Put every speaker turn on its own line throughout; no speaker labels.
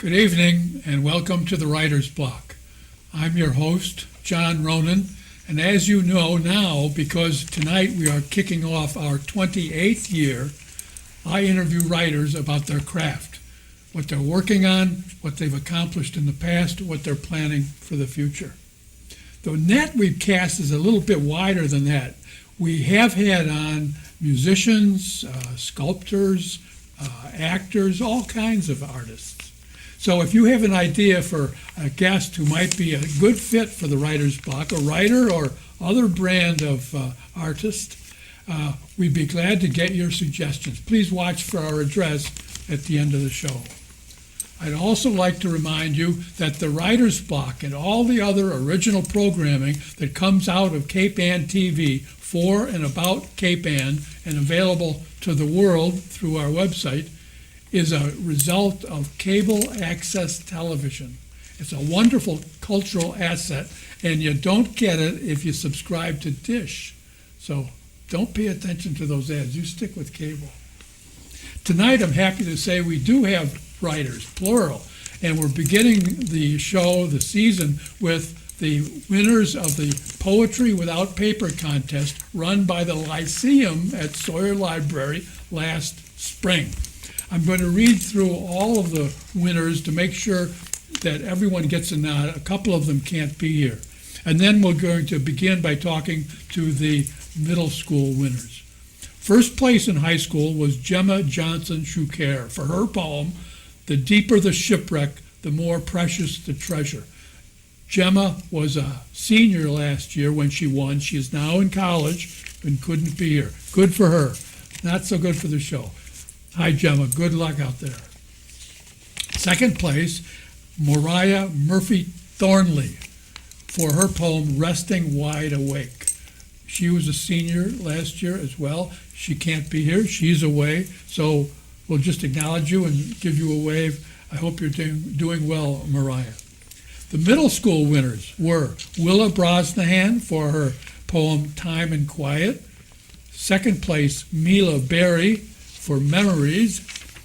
Good evening and welcome to the Writer's Block. I'm your host, John Ronan, and as you know now, because tonight we are kicking off our 28th year, I interview writers about their craft, what they're working on, what they've accomplished in the past, what they're planning for the future. The net we've cast is a little bit wider than that. We have had on musicians, sculptors, actors, all kinds of artists. So if you have an idea for a guest who might be a good fit for the Writer's Block, a writer or other brand of artist, we'd be glad to get your suggestions. Please watch for our address at the end of the show. I'd also like to remind you that the Writer's Block and all the other original programming that comes out of Cape Ann TV for and about Cape Ann and available to the world through our website is a result of cable access television. It's a wonderful cultural asset, and you don't get it if you subscribe to Dish. So don't pay attention to those ads. You stick with cable. Tonight, I'm happy to say we do have writers, plural, and we're beginning the show, the season, with the winners of the Poetry Without Paper contest run by the Lyceum at Sawyer Library last spring. I'm going to read through all of the winners to make sure that everyone gets a nod. A couple of them can't be here. And then we're going to begin by talking to the middle school winners. First place in high school was Gemma Johnson Shuker for her poem, "The Deeper the Shipwreck, the More Precious the Treasure." Gemma was a senior last year when she won. She is now in college and couldn't be here. Good for her. Not so good for the show. Hi, Gemma. Good luck out there. Second place, Mariah Murphy Thornley for her poem, "Resting Wide Awake." She was a senior last year as well. She can't be here. She's away. So we'll just acknowledge you and give you a wave. I hope you're doing well, Mariah. The middle school winners were Willa Brosnahan for her poem, "Time and Quiet." Second place, Mila Berry for "Memories."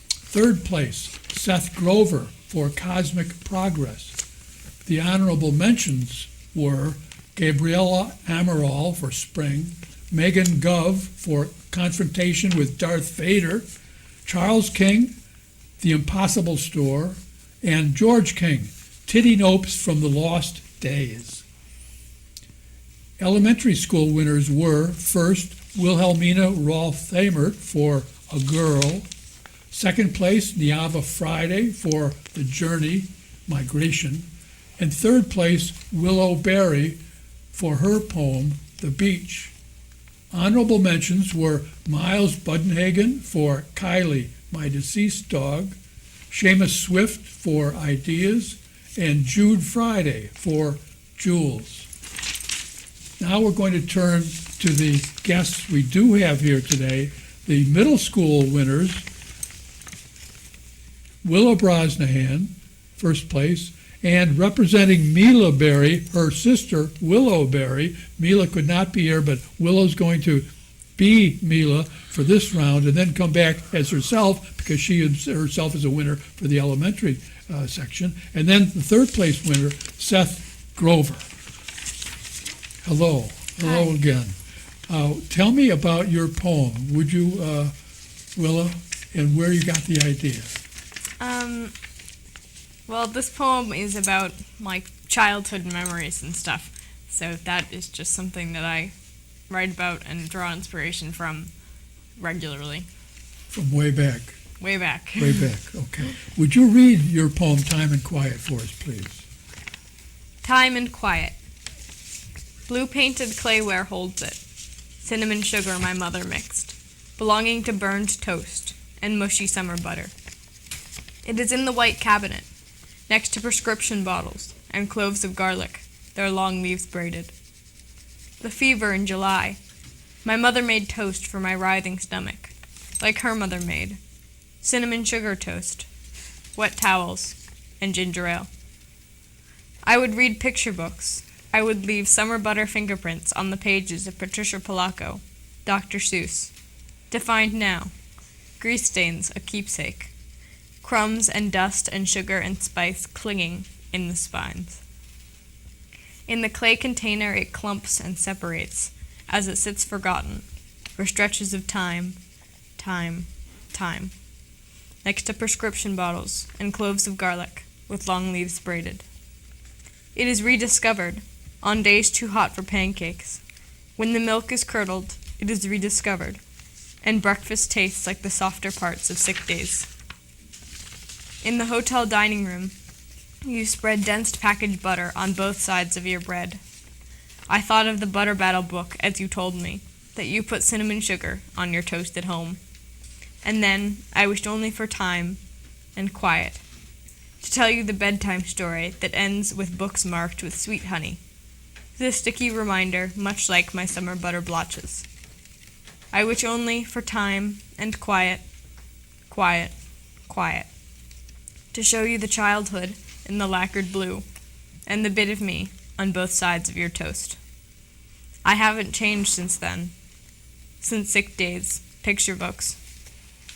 Third place, Seth Grover for "Cosmic Progress." The honorable mentions were Gabriella Amaral for "Spring," Megan Gove for "Confrontation with Darth Vader," Charles King, "The Impossible Store," and George King, "Titty Nopes from the Lost Days." Elementary school winners were, first, Wilhelmina Rolf-Thamert for "A Girl." Second place, Niava Friday for "The Journey," Migration. And third place, Willow Berry for her poem, "The Beach." Honorable mentions were Miles Budenhagen for "Kylie, My Deceased Dog," Seamus Swift for "Ideas," and Jude Friday for "Jules." Now we're going to turn to the guests we do have here today. The middle school winners, Willa Brosnahan, first place, and representing Mila Berry, her sister, Willow Berry. Mila could not be here, but Willow's going to be Mila for this round and then come back as herself because she herself is a winner for the elementary section. And then the third place winner, Seth Grover. Hello. Hello. Hi. Again. Tell me about your poem, would you, Willa, and where you got the idea?
Well, this poem is about my childhood memories and stuff, so that is just something that I write about and draw inspiration from regularly.
From way back?
Way back.
Way back, okay. Would you read your poem, "Time and Quiet," for us, please?
Time and quiet. Blue-painted clayware holds it. Cinnamon sugar my mother mixed, belonging to burned toast and mushy summer butter. It is in the white cabinet, next to prescription bottles and cloves of garlic, their long leaves braided. The fever in July. My mother made toast for my writhing stomach, like her mother made. Cinnamon sugar toast, wet towels, and ginger ale. I would read picture books. I would leave summer butter fingerprints on the pages of Patricia Polacco, Dr. Seuss. To find now. Grease stains a keepsake. crumbs and dust and sugar and spice clinging in the spines. In the clay container it clumps and separates, as it sits forgotten, for stretches of time, next to prescription bottles and cloves of garlic, with long leaves braided. It is rediscovered, on days too hot for pancakes. When the milk is curdled, it is rediscovered, and breakfast tastes like the softer parts of sick days. In the hotel dining room, you spread dense packaged butter on both sides of your bread. I thought of the butter battle book as you told me that you put cinnamon sugar on your toast at home. And then I wished only for time and quiet to tell you the bedtime story that ends with books marked with sweet honey, the sticky reminder much like my summer butter blotches. I wish only for time and quiet, to show you the childhood in the lacquered blue and the bit of me on both sides of your toast. I haven't changed since then, since sick days, picture books.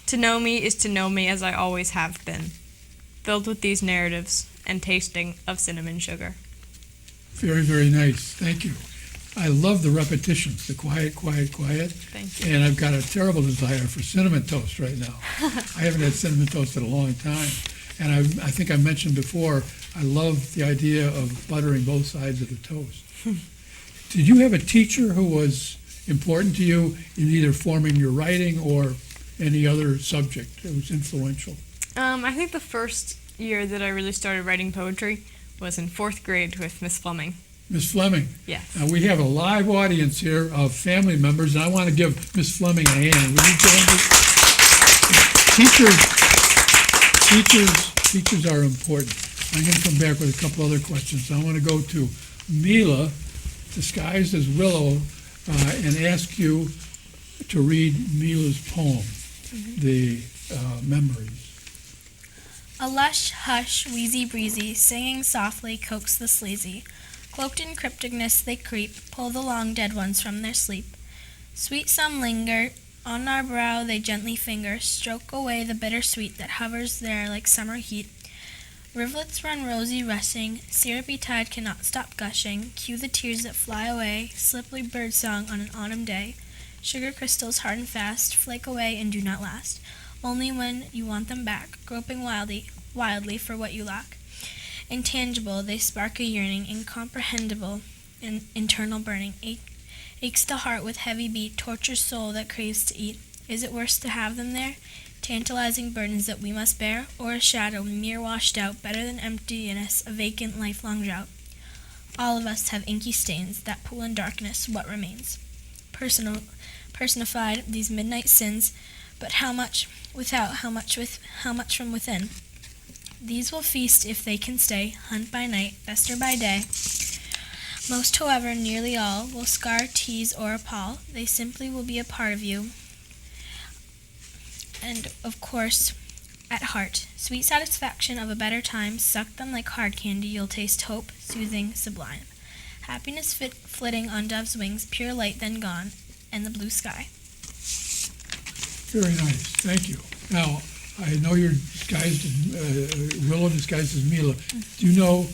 To know me is to know me as I always have been, filled with these narratives and tasting of cinnamon sugar.
Very, very nice. Thank you. I love the repetitions, the quiet.
Thank you.
And I've got a terrible desire for cinnamon toast right now. I haven't had cinnamon toast in a long time. And I think I mentioned before, I love the idea of buttering both sides of the toast. Did you have a teacher who was important to you in either forming your writing or any other subject that was influential?
I think the first year that I really started writing poetry was in 4th grade with Miss Fleming.
Miss Fleming.
Yes.
Now, we have a live audience here of family members, and I want to give Miss Fleming a hand. Will you join me? Teachers are important. I'm going to come back with a couple other questions. I want to go to Mila, disguised as Willow, and ask you to read Mila's poem, The Memories.
A lush, hush, wheezy breezy, singing softly, coax the sleazy. Cloaked in crypticness they creep, pull the long dead ones from their sleep. Sweet some linger, on our brow they gently finger, stroke away the bitter sweet that hovers there like summer heat. Rivulets run rosy rushing, syrupy tide cannot stop gushing, cue the tears that fly away, slippery birdsong on an autumn day. Sugar crystals hard and fast, flake away and do not last, only when you want them back, groping wildly for what you lack. Intangible, they spark a yearning, incomprehensible, internal burning. Aches the heart with heavy beat, tortures soul that craves to eat. Is it worse to have them there? Tantalizing burdens that we must bear, or a shadow, mere washed out, better than emptiness, a vacant, lifelong drought? All of us have inky stains, that pool in darkness, what remains? Personified, these midnight sins, but how much without, how much from within? These will feast if they can stay, hunt by night, fester by day. Most, however, nearly all, will scar, tease, or appall. They simply will be a part of you. And, of course, at heart, sweet satisfaction of a better time, suck them like hard candy, you'll taste hope, soothing, sublime. Happiness flitting on dove's wings, pure light then gone, and the blue sky.
Very nice. Thank you. Now, I know you're disguised as Willow, disguised as Mila. Do you know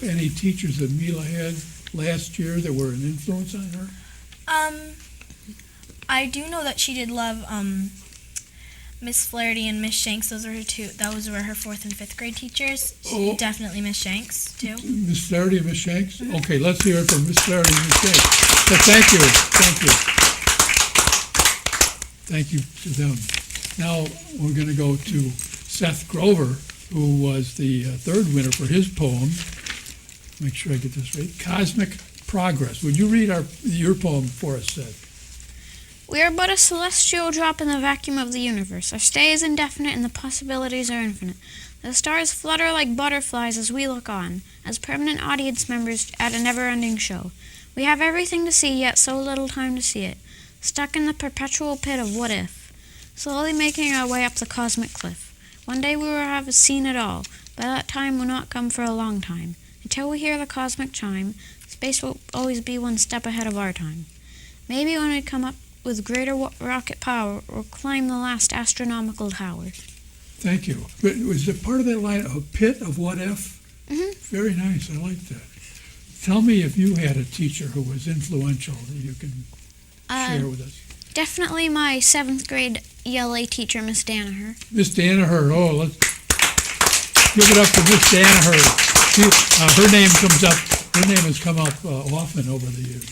any teachers that Mila had last year that were an influence on her?
I do know that she did love Miss Flaherty and Miss Shanks. Those were her 4th and 5th grade teachers. Definitely Miss Shanks too.
Miss Flaherty and Miss Shanks? Okay, let's hear it from Miss Flaherty and Miss Shanks. But thank you. Thank you to them. Now we're going to go to Seth Grover, who was the 3rd winner for his poem. Make sure I get this right. Cosmic Progress. Would you read your poem for us, Seth?
We are but a celestial drop in the vacuum of the universe. Our stay is indefinite and the possibilities are infinite. The stars flutter like butterflies as we look on, as permanent audience members at a never-ending show. We have everything to see, yet so little time to see it. Stuck in the perpetual pit of what if, slowly making our way up the cosmic cliff. One day we will have seen it all, but that time will not come for a long time. Until we hear the cosmic chime, space will always be one step ahead of our time. Maybe when we come up with greater rocket power, we'll climb the last astronomical tower.
Thank you. But was it part of that line, a pit of what if?
Mhm.
Very nice, I like that. Tell me if you had a teacher who was influential that you can share with us.
Definitely my 7th grade ELA teacher, Miss Danaher.
Miss Danaher, let's give it up for Miss Danaher. Her name has come up often over the years.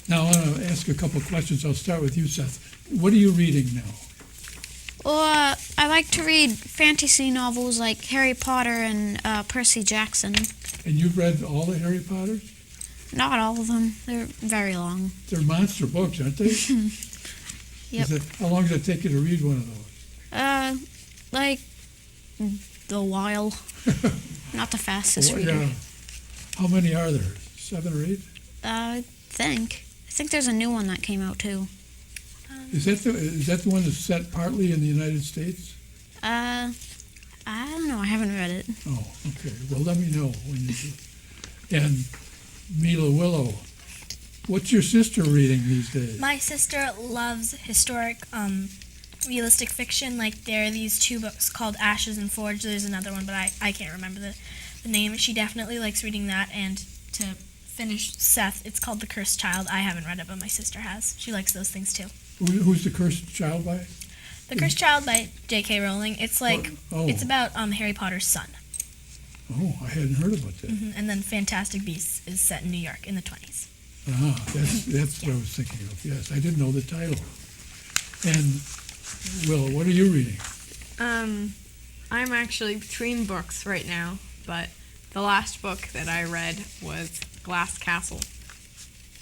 Now, I want to ask a couple questions. I'll start with you, Seth. What are you reading now?
Well, I like to read fantasy novels like Harry Potter and Percy Jackson.
And you've read all the Harry Potters?
Not all of them. They're very long.
They're monster books, aren't they?
Yep.
How long does it take you to read one of those?
Like a while. Not the fastest reader.
Yeah. How many are there? 7 or 8?
I think there's a new one that came out too.
Is that the one that's set partly in the United States?
I don't know. I haven't read it.
Oh, okay. Well, let me know when you do. And Mila Willow, what's your sister reading these days?
My sister loves historic, realistic fiction. Like, there are these 2 books called Ashes and Forge. There's another one, but I can't remember the name. She definitely likes reading that. And to finish Seth, it's called The Cursed Child. I haven't read it, but my sister has. She likes those things too.
Who's the Cursed Child by?
The Cursed Child by J.K. Rowling. It's like,
Oh.
it's about Harry Potter's son.
Oh, I hadn't heard about that.
And then Fantastic Beasts is set in New York in the 20s.
That's what I was thinking of. Yes, I didn't know the title. And Will, what are you reading?
I'm actually between books right now, but the last book that I read was Glass Castle.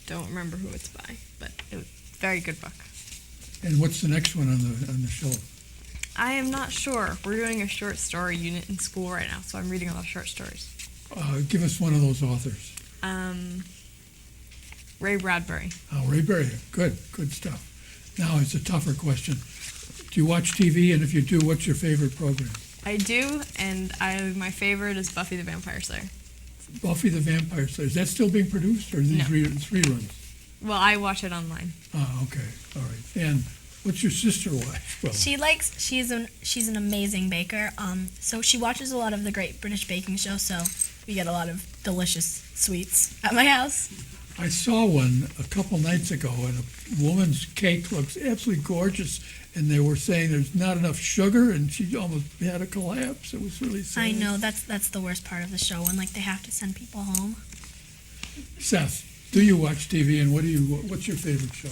Don't remember who it's by, but it was a very good book.
And what's the next one on the shelf?
I am not sure. We're doing a short story unit in school right now, so I'm reading a lot of short stories.
Give us one of those authors.
Ray Bradbury.
Oh, Ray Bradbury. Good stuff. Now it's a tougher question. Do you watch TV? And if you do, what's your favorite program?
I do, and my favorite is Buffy the Vampire Slayer.
Buffy the Vampire Slayer. Is that still being produced, or are these
No.
reruns?
Well, I watch it online.
Oh, okay. All right. And what's your sister watch? Well,
She's an amazing baker. So she watches a lot of the Great British Baking Show. So we get a lot of delicious sweets at my house.
I saw one a couple nights ago, and a woman's cake looks absolutely gorgeous, and they were saying there's not enough sugar, and she almost had a collapse. It was really sad.
I know that's the worst part of the show when they have to send people home.
Seth, do you watch TV, and what's your favorite show?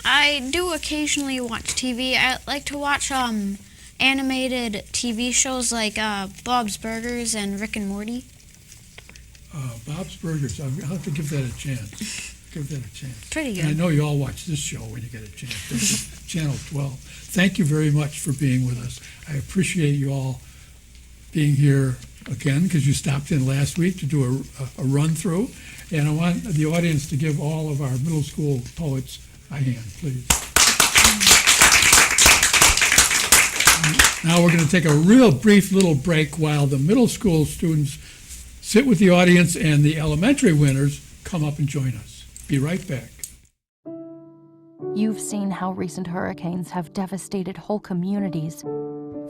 I do occasionally watch TV. I like to watch animated TV shows like Bob's Burgers and Rick and Morty.
Bob's Burgers. I'll have to give that a chance.
Pretty
And I
good.
know you all watch this show when you get a chance. This is Channel 12. Thank you very much for being with us. I appreciate you all being here again because you stopped in last week to do a run-through. And I want the audience to give all of our middle school poets a hand, please. Now we're going to take a real brief little break while the middle school students sit with the audience and the elementary winners come up and join us. Be right back.
You've seen how recent hurricanes have devastated whole communities,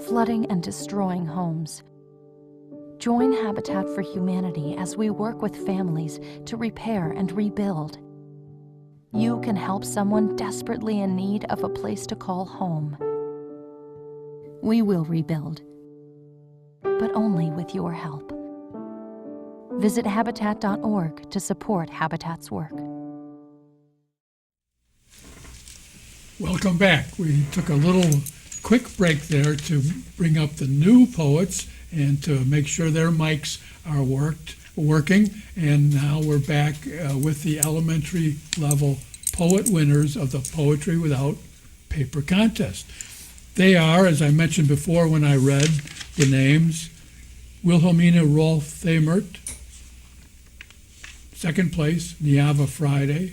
flooding and destroying homes. Join Habitat for Humanity as we work with families to repair and rebuild. You can help someone desperately in need of a place to call home. We will rebuild, but only with your help. Visit Habitat.org to support Habitat's work.
Welcome back. We took a little quick break there to bring up the new poets and to make sure their mics are working. And now we're back with the elementary level poet winners of the Poetry Without Paper contest. They are, as I mentioned before when I read the names, Wilhelmina Rolf-Thamert, second place, Niava Friday,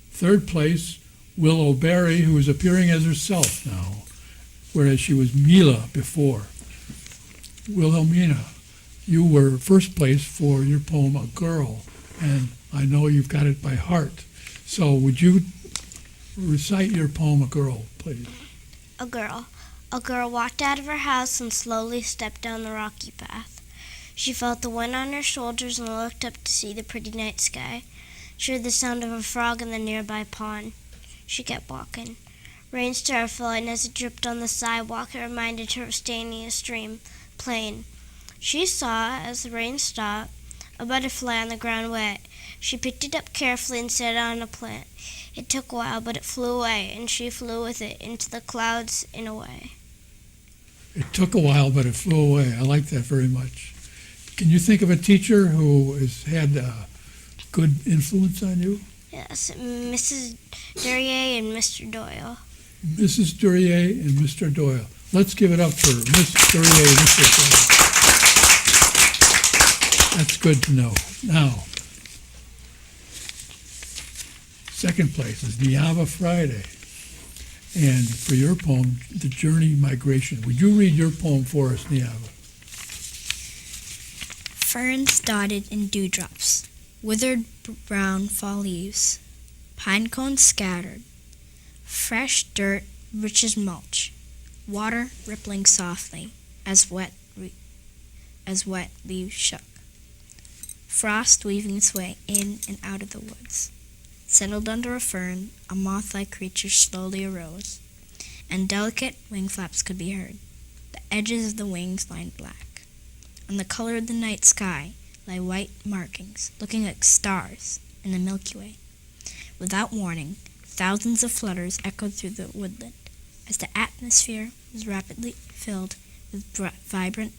third place, Willow Berry, who is appearing as herself now, whereas she was Mila before. Wilhelmina, you were first place for your poem, A Girl, and I know you've got it by heart. So would you recite your poem, A Girl, please?
A girl. A girl walked out of her house and slowly stepped down the rocky path. She felt the wind on her shoulders and looked up to see the pretty night sky. She heard the sound of a frog in the nearby pond. She kept walking. Rain started falling as it dripped on the sidewalk. It reminded her of standing in a stream, playing. She saw, as the rain stopped, a butterfly on the ground wet. She picked it up carefully and set it on a plant. It took a while, but it flew away, and she flew with it into the clouds and away.
It took a while, but it flew away. I like that very much. Can you think of a teacher who has had a good influence on you?
Yes, Mrs. Duryea and Mr. Doyle.
Mrs. Duryea and Mr. Doyle. Let's give it up for Miss Duryea and Mr. Doyle. That's good to know. Now, second place is Niava Friday. And for your poem, The Journey Migration. Would you read your poem for us, Niava?
Ferns dotted in dewdrops, withered brown fall leaves, pine cones scattered, fresh dirt rich as mulch, water rippling softly as wet leaves shook, frost weaving its way in and out of the woods. Settled under a fern, a moth-like creature slowly arose, and delicate wing flaps could be heard. The edges of the wings lined black. On the color of the night sky lay white markings, looking like stars in the Milky Way. Without warning, thousands of flutters echoed through the woodland, as the atmosphere was rapidly filled with vibrant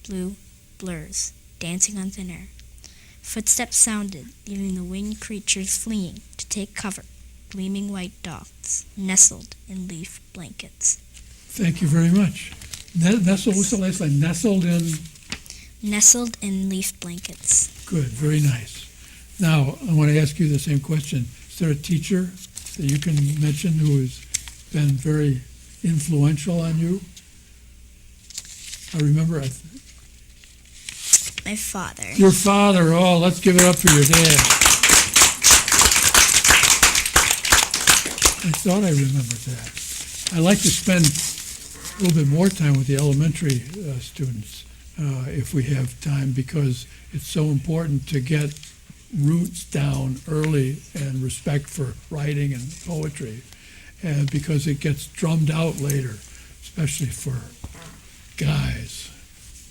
blue blurs dancing on thin air. Footsteps sounded, leaving the winged creatures fleeing to take cover, gleaming white dots nestled in leaf blankets.
Thank you very much. Nestled, what's the last line? Nestled in?
Nestled in leaf blankets.
Good, very nice. Now, I want to ask you the same question. Is there a teacher that you can mention who has been very influential on you? I remember
My father.
Your father. Oh, let's give it up for your dad. I thought I remembered that. I like to spend a little bit more time with the elementary students if we have time, because it's so important to get roots down early and respect for writing and poetry, and because it gets drummed out later, especially for guys.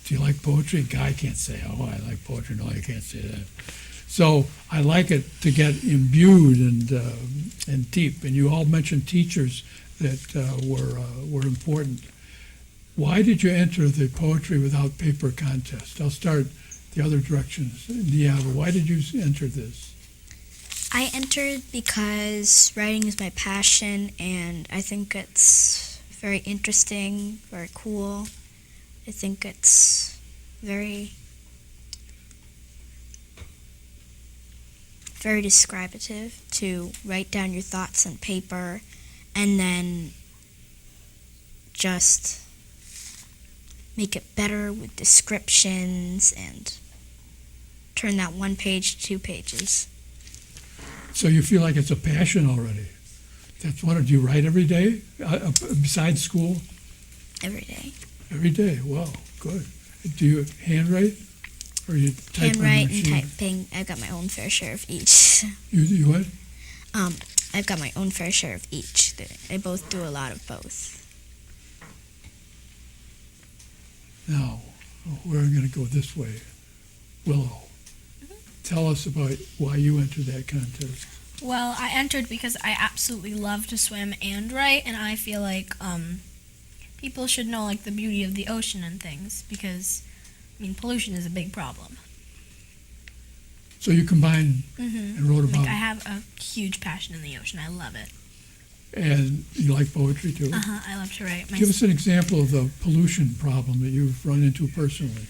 Do you like poetry? A guy can't say, oh, I like poetry. No, you can't say that. So I like it to get imbued and deep. And you all mentioned teachers that were important. Why did you enter the Poetry Without Paper contest? I'll start the other directions. Niava, why did you enter this?
I entered because writing is my passion, and I think it's very interesting, very cool. I think it's very descriptive to write down your thoughts on paper and then just make it better with descriptions and turn that 1 page to 2 pages.
So you feel like it's a passion already. That's what, do you write every day besides school?
Every day.
Every day, wow, good. Do you handwrite or you type on the
Handwrite and
machine?
typing. I've got my own fair share of each.
You what?
I've got my own fair share of each. I both do a lot of both.
Now, we're going to go this way. Willow, tell us about why you entered that contest.
Well, I entered because I absolutely love to swim and write, and I feel like people should know like the beauty of the ocean and things, because I mean pollution is a big problem.
So you combined and wrote about
Like I
it.
have a huge passion in the ocean. I love it.
And you like poetry too?
I love to write.
Give us an example of the pollution problem that you've run into personally.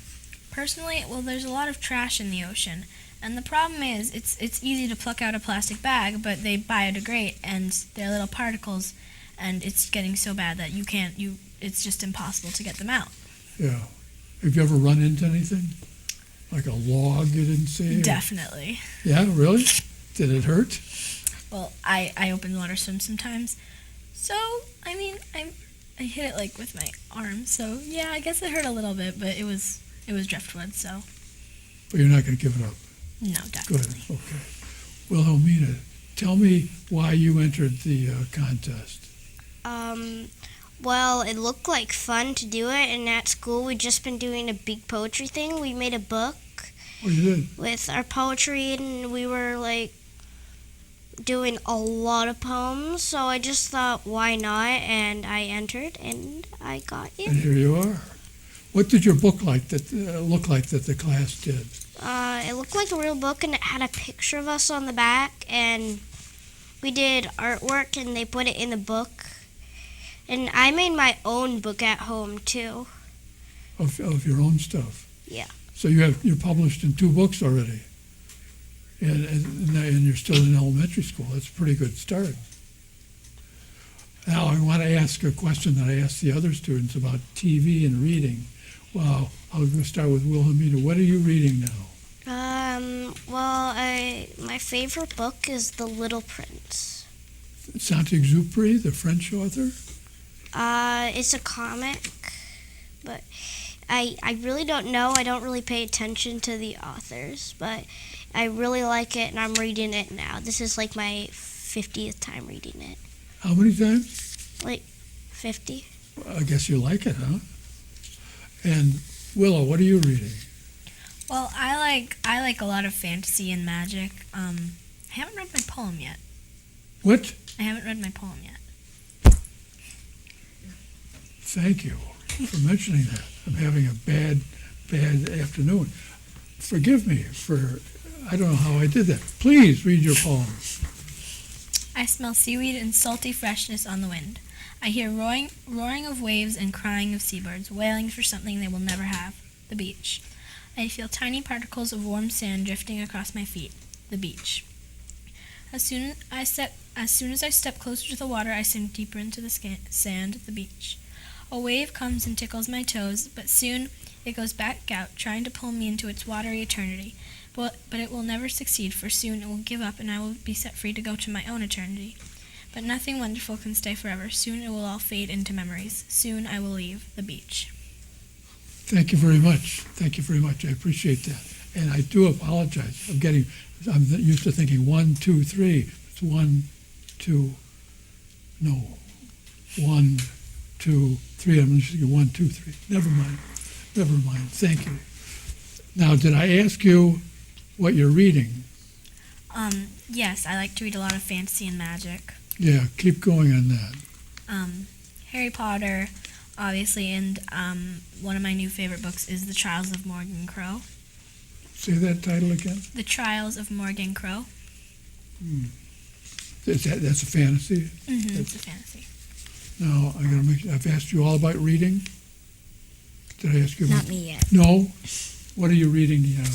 Personally, well, there's a lot of trash in the ocean, and the problem is it's easy to pluck out a plastic bag, but they biodegrade, and they're little particles, and it's getting so bad that it's just impossible to get them out.
Yeah. Have you ever run into anything? Like a log you didn't see?
Definitely.
Yeah, really? Did it hurt?
Well, I open water swim sometimes, so I mean I I hit it like with my arm, so yeah, I guess it hurt a little bit, but it was driftwood, so
But you're not going to give it up.
no,
Good,
definitely.
okay. Wilhelmina, tell me why you entered the contest.
Well, it looked like fun to do it, and at school we'd just been doing a big poetry thing. We made a book
Oh, you did?
with our poetry, and we were like doing a lot of poems, so I just thought, why not? And I entered, and I got
And
in.
here you are. What did your book look like that the class did?
It looked like a real book, and it had a picture of us on the back, and we did artwork, and they put it in the book. And I made my own book at home, too.
Of your own stuff?
Yeah.
So you're published in 2 books already, and you're still in elementary school. That's a pretty good start. Now I want to ask a question that I asked the other students about TV and reading. Well, I'll go start with Wilhelmina. What are you reading now?
My favorite book is The Little Prince.
Saint-Exupéry, the French author?
It's a comic, but I really don't know. I don't really pay attention to the authors, but I really like it, and I'm reading it now. This is like my 50th time reading it.
How many times?
Like 50.
I guess you like it, huh? And Willow, what are you reading?
Well, I like a lot of fantasy and magic. I haven't read my poem yet.
What?
I haven't read my poem yet.
Thank you for mentioning that. I'm having a bad afternoon. Forgive me for, I don't know how I did that. Please read your poem.
I smell seaweed and salty freshness on the wind. I hear roaring of waves and crying of seabirds, wailing for something they will never have, the beach. I feel tiny particles of warm sand drifting across my feet, the beach. As soon as I step closer to the water, I sink deeper into the sand, the beach. A wave comes and tickles my toes, but soon it goes back out, trying to pull me into its watery eternity. But it will never succeed, for soon it will give up and I will be set free to go to my own eternity. But nothing wonderful can stay forever. Soon it will all fade into memories. Soon I will leave the beach.
Thank you very much. Thank you very much. I appreciate that. And I do apologize. I'm used to thinking 1, 2, 3. It's 1, 2, no. 1, 2, 3. I'm just thinking 1, 2, 3. Never mind. Thank you. Now, did I ask you what you're reading?
Yes, I like to read a lot of fantasy and magic.
Yeah, keep going on that.
Harry Potter, obviously, and one of my new favorite books is The Trials of Morgan Crow.
Say that title again.
The Trials of Morgan Crow.
That's a fantasy?
Mm-hmm, it's a fantasy.
Now, I've asked you all about reading. Did I ask you about?
Not me yet.
No? What are you reading, Diana?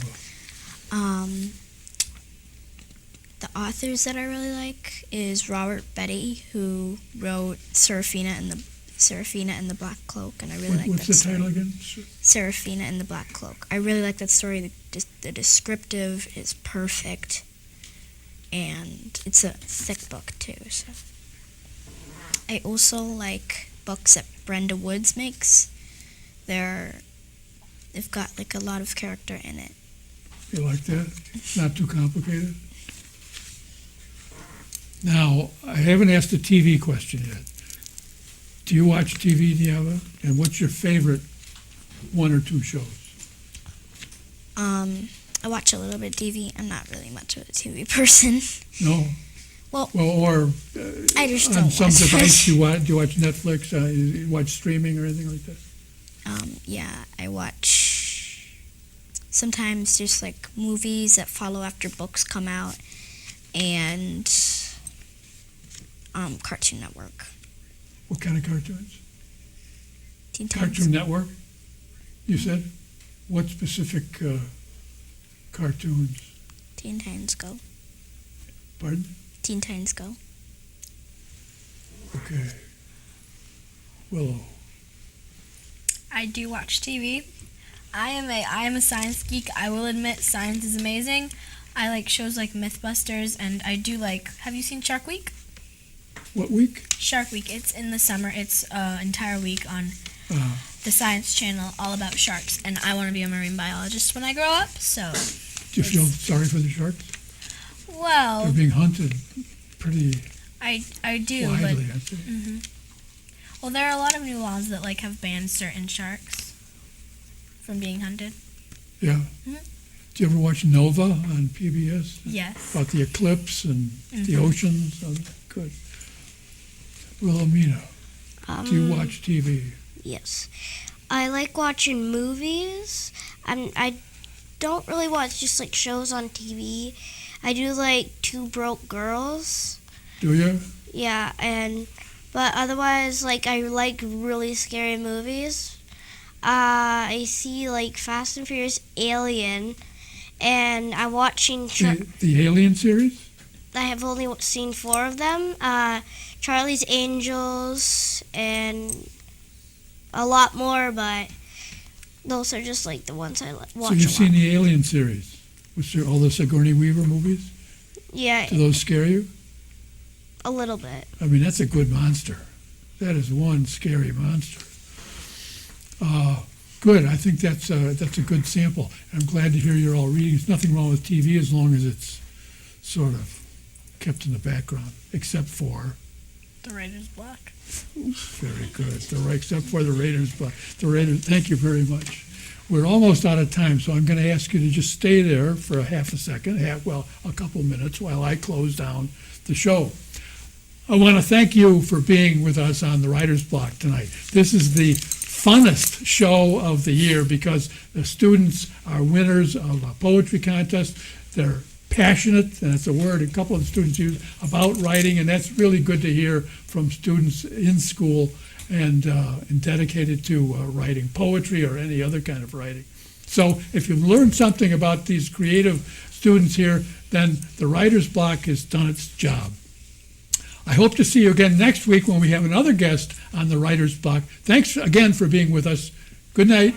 The authors that I really like is Robert Betty, who wrote Seraphina and the Black Cloak, and I really like that
What's the
story.
title again?
Seraphina and the Black Cloak. I really like that story. The descriptive is perfect, and it's a thick book too. So I also like books that Brenda Woods makes. They've got like a lot of character in it.
You like that? Not too complicated? Now, I haven't asked a TV question yet. Do you watch TV, Diana? And what's your favorite 1 or 2 shows?
I watch a little bit of TV. I'm not really much of a TV person.
No?
Well,
or
I just
on
don't
some
watch
device,
it.
do you watch Netflix? You watch streaming or anything like that?
Yeah, I watch sometimes just like movies that follow after books come out, and Cartoon Network.
What kind of cartoons?
Teen Titans.
Cartoon Network? You said? What specific cartoons?
Teen Titans Go.
Pardon?
Teen Titans Go.
Okay. Willow.
I do watch TV. I am a science geek. I will admit science is amazing. I like shows like Mythbusters, and I do like. Have you seen Shark Week?
What week?
Shark Week. It's in the summer. It's an entire week on
Uh,
the Science Channel, all about sharks. And I want to be a marine biologist when I grow up. So,
do you feel sorry for the sharks? They're
well,
being hunted pretty
I do,
widely,
but
I'd say.
well, there are a lot of new laws that like have banned certain sharks from being hunted.
Yeah.
Mhm.
Do you ever watch Nova on PBS?
Yes.
About the eclipse and the oceans? Oh, good. Wilhelmina, do you watch TV?
Yes. I like watching movies. I don't really watch just like shows on TV. I do like Two Broke Girls.
Do you?
Yeah, but otherwise, like, I like really scary movies. I see like Fast and Furious, Alien, and I'm watching.
The Alien series?
I have only seen 4 of them. Charlie's Angels and a lot more, but those are just like the ones I watch.
So you've seen the Alien series? Which are all the Sigourney Weaver movies?
Yeah,
Do those scare you?
a little bit.
I mean, that's a good monster. That is one scary monster. Good. I think that's a good sample. I'm glad to hear you're all reading. There's nothing wrong with TV as long as it's sort of kept in the background, except for
The Writer's Block.
very good. Except for the Raiders, but the Raiders. Thank you very much. We're almost out of time, so I'm going to ask you to just stay there for a couple minutes while I close down the show. I want to thank you for being with us on the Writer's Block tonight. This is the funnest show of the year because the students are winners of a poetry contest. They're passionate, and that's a word a couple of the students use, about writing, and that's really good to hear from students in school and dedicated to writing poetry or any other kind of writing. So if you've learned something about these creative students here, then the Writer's Block has done its job. I hope to see you again next week when we have another guest on the Writer's Block. Thanks again for being with us. Good night.